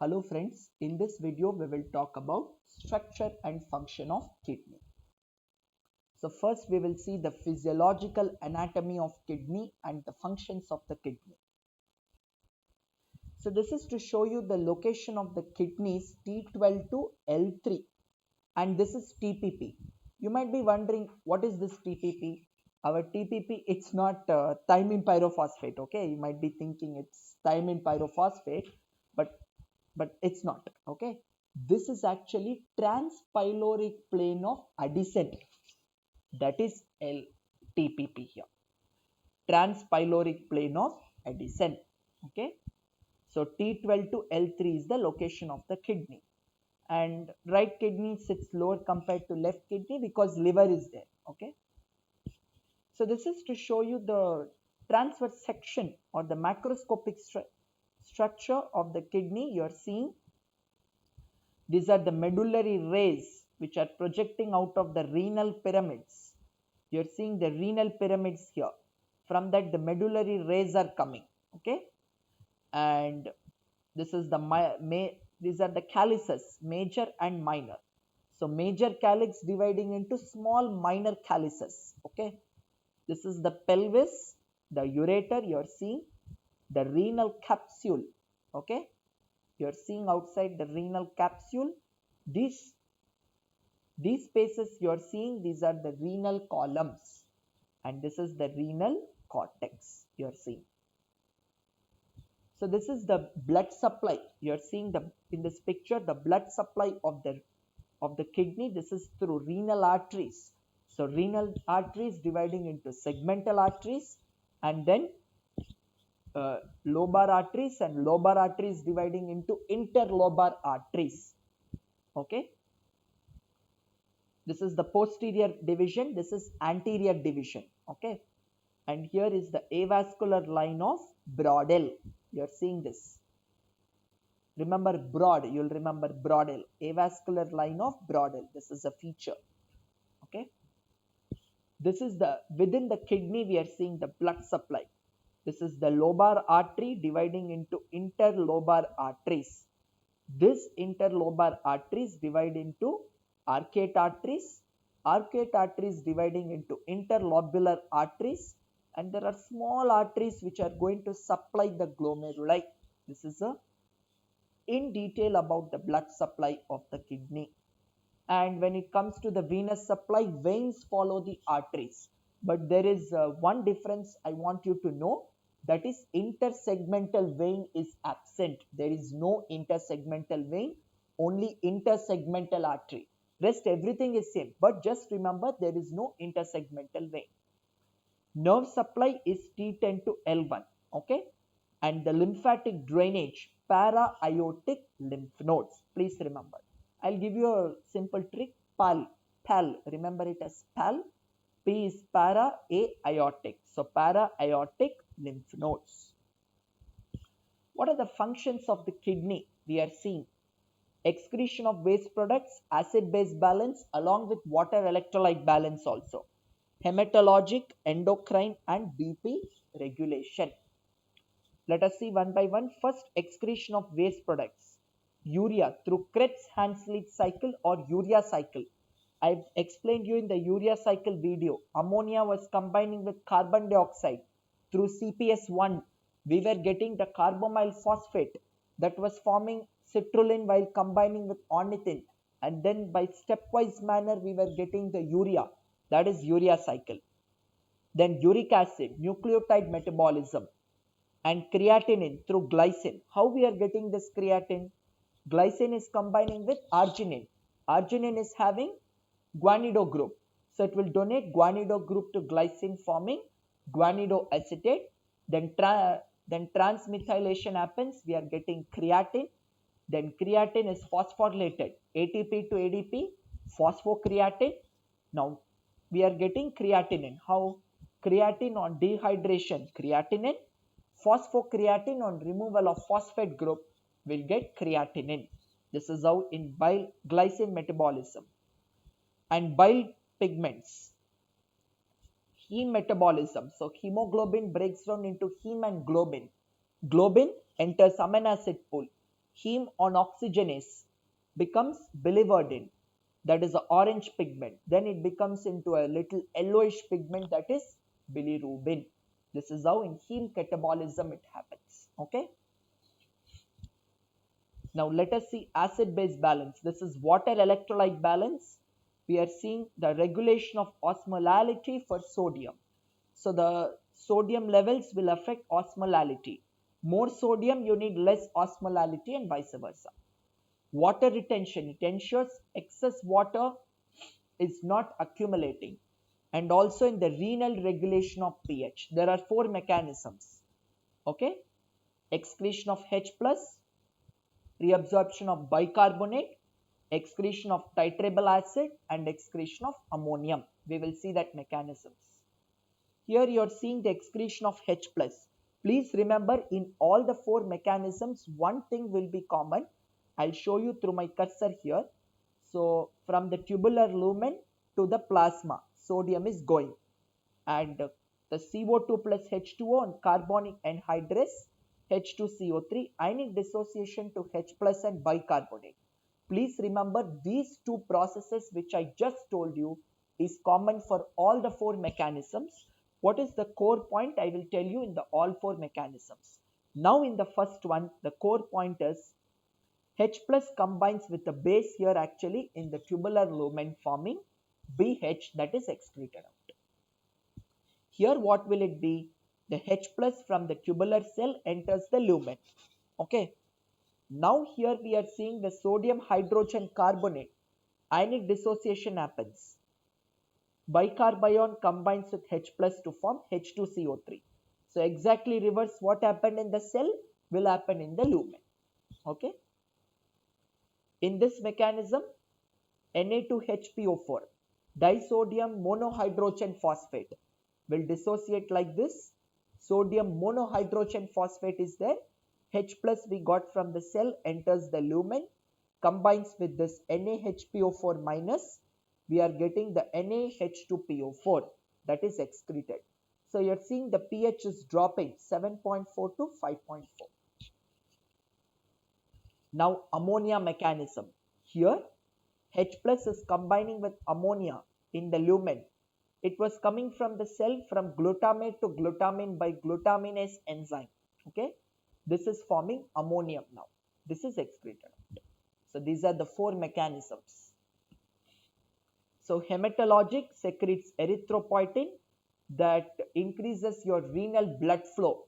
Hello friends, in this video we will talk about structure and function of kidney. So first we will see the physiological anatomy of kidney and the functions of the kidney. So this is to show you the location of the kidneys T12 to L3 and this is TPP. You might be wondering what is this TPP? Our TPP, it's not thymine pyrophosphate, okay? You might be thinking it's thymine pyrophosphate, but it's not, okay? This is actually transpyloric plane of adenosine, that is LTPP here, transpyloric plane of adenosine, okay? So T12 to L3 is the location of the kidney, and right kidney sits lower compared to left kidney because liver is there, okay? So this is to show you the transverse section or the macroscopic structure of the kidney. You are seeing these are the medullary rays which are projecting out of the renal pyramids. You are seeing the renal pyramids here. From that the medullary rays are coming, okay? And this is these are the calyces, major and minor. So major calyx dividing into small minor calyces, okay? This is the pelvis, the ureter, you are seeing the renal capsule, okay? You are seeing outside the renal capsule. These spaces you are seeing, these are the renal columns, and this is the renal cortex you are seeing. So this is the blood supply. You are seeing the in this picture the blood supply of the kidney. This is through renal arteries. So renal arteries dividing into segmental arteries, and then lobar arteries, and lobar arteries dividing into interlobar arteries, okay? This is the posterior division, this is anterior division, okay? And here is the avascular line of Brodel. You are seeing this. Remember broad, you'll remember Brodel, avascular line of Brodel. This is a feature, okay? This is the within the kidney we are seeing the blood supply. This is the lobar artery dividing into interlobar arteries. This interlobar arteries divide into arcate arteries, arcate arteries dividing into interlobular arteries, and there are small arteries which are going to supply the glomeruli. This is a in detail about the blood supply of the kidney. And when it comes to the venous supply, veins follow the arteries, but there is one difference I want you to know, that is intersegmental vein is absent. There is no intersegmental vein, only intersegmental artery. Rest everything is same, but just remember there is no intersegmental vein. Nerve supply is T10 to L1, okay? And the lymphatic drainage, para-aortic lymph nodes. Please remember. I'll give you a simple trick. PAL. Remember it as PAL. P is para, A aortic. So para-aortic lymph nodes. What are the functions of the kidney? We are seeing excretion of waste products, acid-base balance, along with water electrolyte balance also. Hematologic, endocrine, and BP regulation. Let us see one by one. First, excretion of waste products. Urea through Krebs-Hanslick cycle or urea cycle. I've explained you in the urea cycle video. Ammonia was combining with carbon dioxide. Through CPS1, we were getting the carbamyl phosphate that was forming citrulline while combining with ornithine. And then by stepwise manner, we were getting the urea. That is urea cycle. Then uric acid, nucleotide metabolism, and creatinine through glycine. How we are getting this creatine? Glycine is combining with arginine. Arginine is having guanido group. So it will donate guanido group to glycine forming guanido acetate. Then transmethylation happens. We are getting creatine. Then creatine is phosphorylated. ATP to ADP, phosphocreatine. Now we are getting creatinine. How? Creatine on dehydration, creatinine. Phosphocreatine on removal of phosphate group will get creatinine. This is how in bile glycine metabolism. And bile pigments, heme metabolism. So hemoglobin breaks down into heme and globin. Globin enters amino acid pool. heme on oxygenase becomes biliverdin, that is the orange pigment. Then it becomes into a little yellowish pigment, that is bilirubin. This is how in heme catabolism it happens. Okay. Now let us see acid-base balance. This is water electrolyte balance. We are seeing the regulation of osmolality for sodium. So the sodium levels will affect osmolality. More sodium, you need less osmolality, and vice versa. Water retention, it ensures excess water is not accumulating. And also in the renal regulation of pH, there are 4 mechanisms. Okay, excretion of H plus, reabsorption of bicarbonate, excretion of titrable acid, and excretion of ammonium. We will see that mechanisms. Here you are seeing the excretion of H plus. Please remember, in all the 4 mechanisms, one thing will be common. I'll show you through my cursor here. So from the tubular lumen to the plasma, sodium is going, and the CO2 plus H2O and carbonic anhydrase H2CO3, ionic dissociation to H plus and bicarbonate. Please remember, these 2 processes which I just told you is common for all the 4 mechanisms. What is the core point? I will tell you in the all 4 mechanisms. Now in the first one, the core point is H plus combines with the base here actually in the tubular lumen, forming BH, that is excreted out. Here what will it be? The H plus from the tubular cell enters the lumen. Okay. Now here we are seeing the sodium hydrogen carbonate. Ionic dissociation happens. Bicarbion combines with H plus to form H2CO3. So exactly reverse what happened in the cell will happen in the lumen. Okay. In this mechanism, Na2HPO4, disodium monohydrogen phosphate, will dissociate like this. Sodium monohydrogen phosphate is there. H plus we got from the cell enters the lumen, combines with this NaHPO4 minus. We are getting the NaH2PO4, that is excreted. So you are seeing the pH is dropping 7.4 to 5.4. Now ammonia mechanism. Here H plus is combining with ammonia in the lumen. It was coming from the cell from glutamate to glutamine by glutaminase enzyme. Okay, this is forming ammonium now. This is excreted. So these are the 4 mechanisms. So hematologic secretes erythropoietin that increases your renal blood flow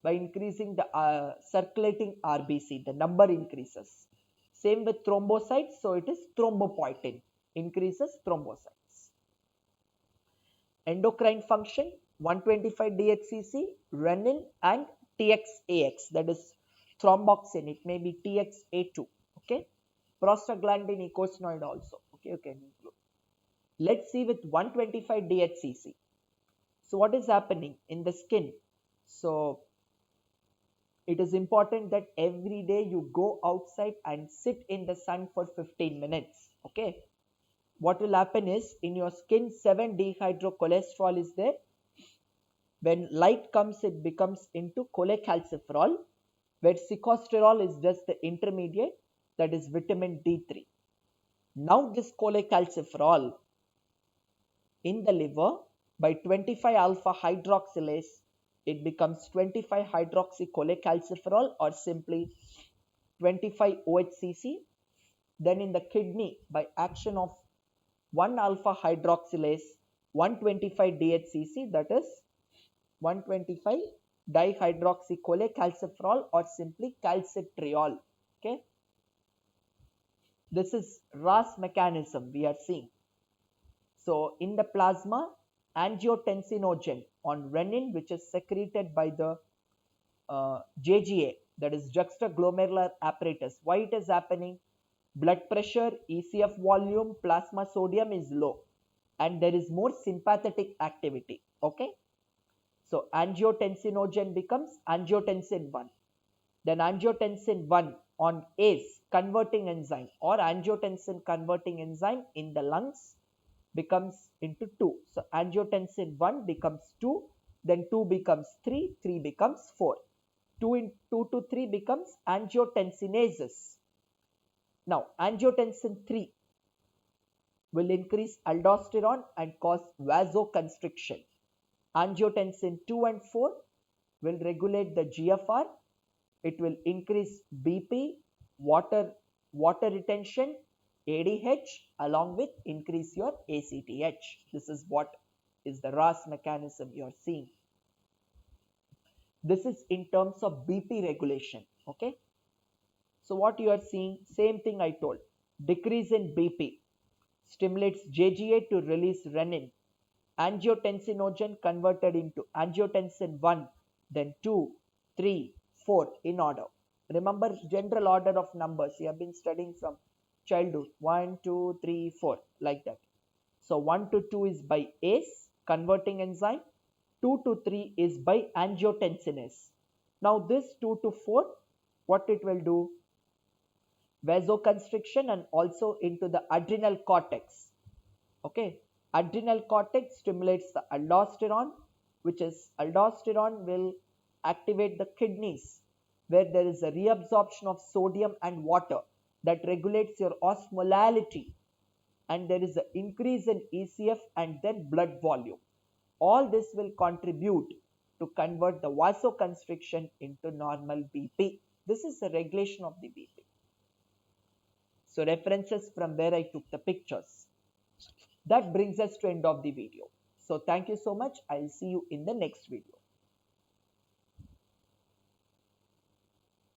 by increasing the circulating RBC, the number increases. Same with thrombocytes, so it is thrombopoietin, increases thrombocytes. Endocrine function, 125-DHCC, renin and TXAX, that is thromboxane, it may be TXA2, okay. Prostaglandin eicosanoid also, okay, you can include. Let's see with 125-DHCC. So what is happening in the skin? So it is important that every day you go outside and sit in the sun for 15 minutes. Okay. What will happen is in your skin 7-dehydrocholesterol is there. When light comes, it becomes into cholecalciferol, where secosterol is just the intermediate, that is vitamin D3. Now this cholecalciferol in the liver by 25 alpha hydroxylase, it becomes 25 hydroxycholecalciferol or simply 25 OHCC. Then in the kidney by action of 1 alpha hydroxylase, 125 DHCC, that is 125 dihydroxycholecalciferol or simply calcitriol. Okay. This is RAS mechanism we are seeing. So in the plasma, angiotensinogen on renin, which is secreted by the JGA, that is juxtaglomerular apparatus. Why it is happening? Blood pressure, ECF volume, plasma sodium is low and there is more sympathetic activity. Okay. So angiotensinogen becomes angiotensin 1. Then angiotensin 1 on ACE converting enzyme or angiotensin converting enzyme in the lungs becomes into 2. So angiotensin 1 becomes 2, then 2 becomes 3, 3 becomes 4. 2 to 3 becomes angiotensinases. Now, angiotensin 3 will increase aldosterone and cause vasoconstriction. Angiotensin 2 and 4 will regulate the GFR. It will increase BP, water retention, ADH, along with increase your ACTH. This is what is the RAS mechanism you are seeing. This is in terms of BP regulation. Okay. So what you are seeing, same thing I told. Decrease in BP stimulates JGA to release renin. Angiotensinogen converted into angiotensin 1, then 2, 3, 4 in order. Remember general order of numbers. You have been studying from childhood. 1, 2, 3, 4 like that. So 1 to 2 is by ACE converting enzyme. 2 to 3 is by angiotensinase. Now this 2 to 4, what it will do? Vasoconstriction and also into the adrenal cortex. Okay, adrenal cortex stimulates the aldosterone, which is aldosterone will activate the kidneys where there is a reabsorption of sodium and water that regulates your osmolality, and there is an increase in ECF and then blood volume. All this will contribute to convert the vasoconstriction into normal BP. This is the regulation of the BP. So references from where I took the pictures. That brings us to end of the video. So thank you so much. I'll see you in the next video.